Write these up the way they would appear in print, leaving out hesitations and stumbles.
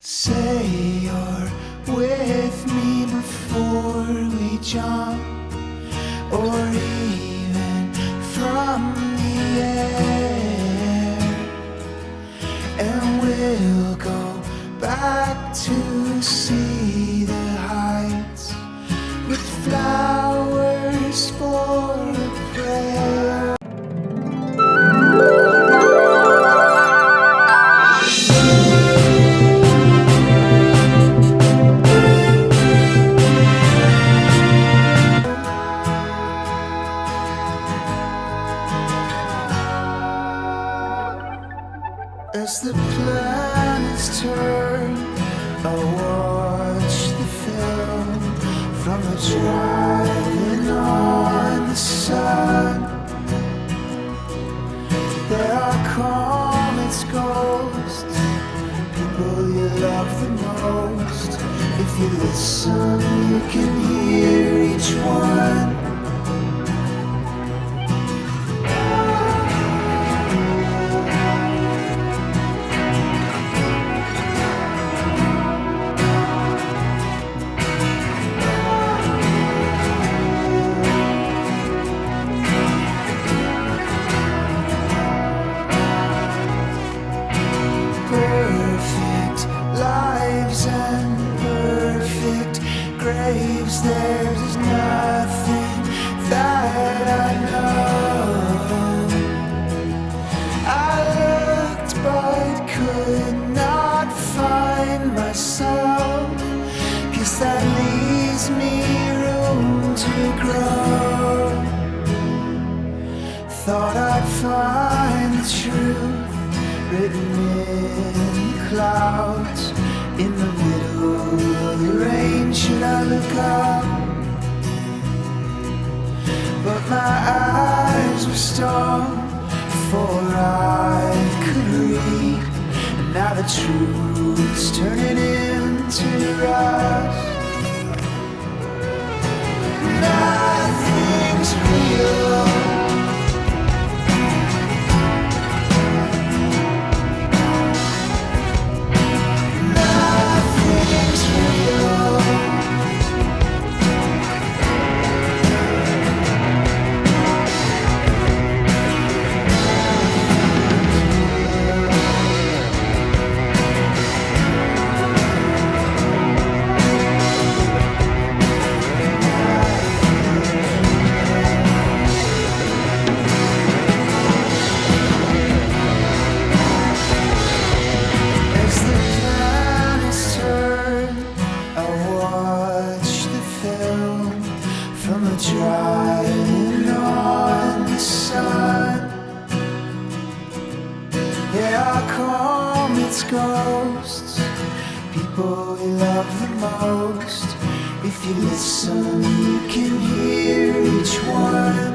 Say you're with me before we jump, or even from the air, and we'll go back to see the heights with flowers for a prayer. As the planets turn, I watch the film from the driving on the sun. There are comets, ghosts, people you love the most. If you listen, you can hear each one. Perfect lives and perfect graves. There's nothing that I know. I looked but could not find myself, 'cause that leaves me room to grow. Thought I'd find the truth written in the clouds. In the middle of the rain, should I look up? But my eyes were stoned before I could read, and now the truth's turning into rust. Nothing's real. Driving on the sun. There are comets, ghosts, people we love the most. If you listen, you can hear each one.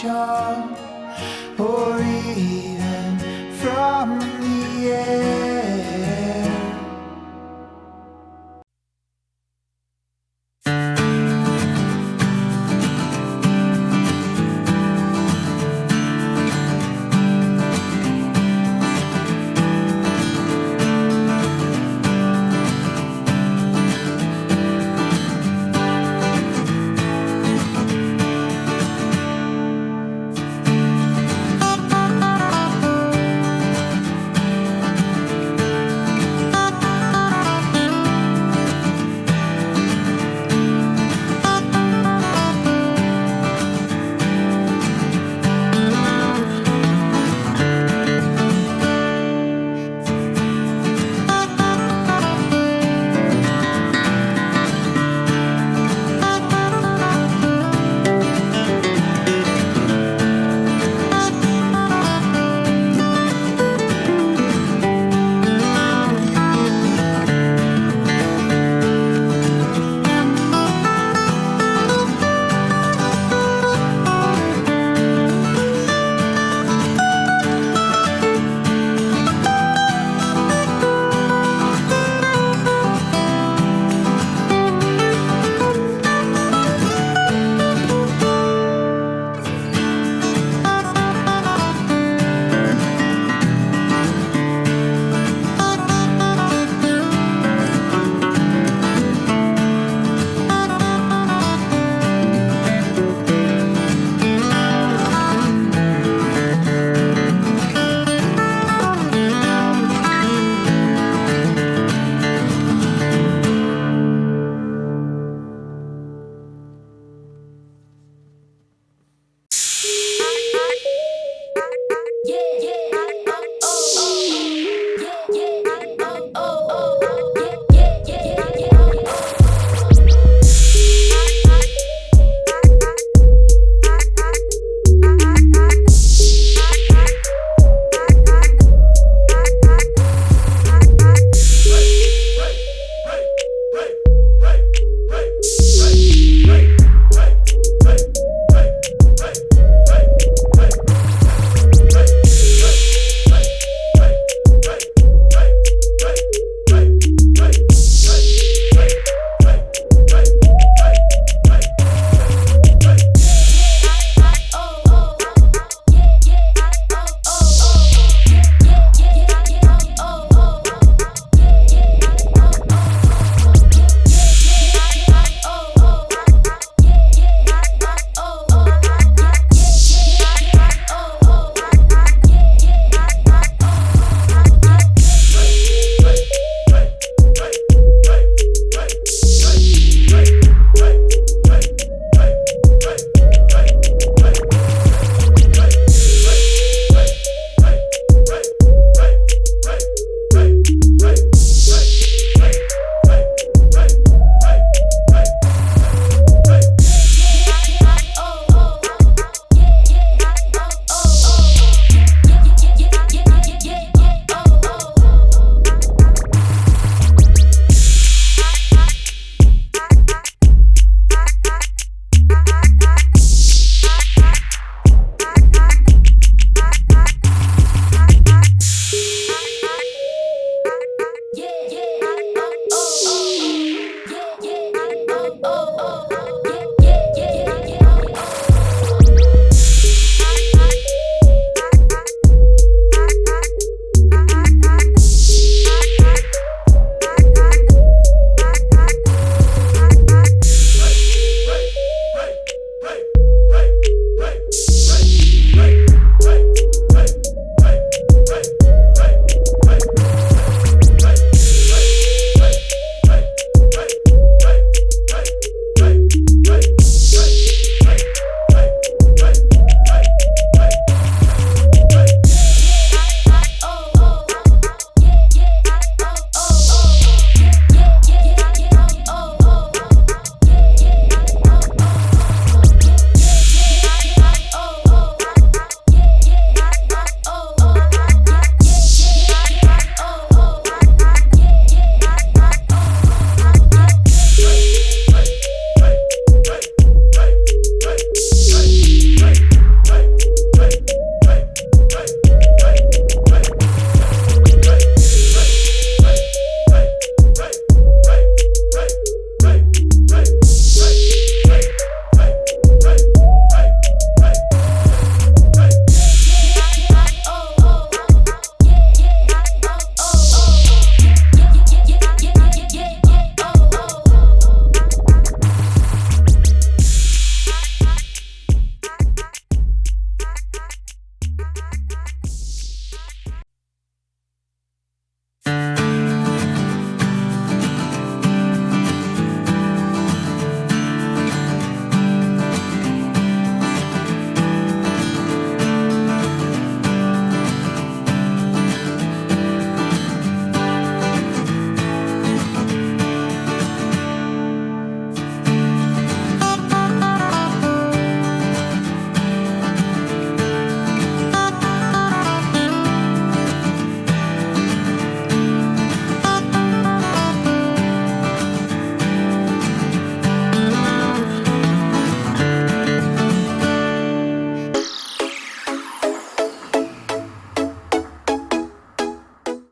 Jump, or even from the air. yeah, yeah.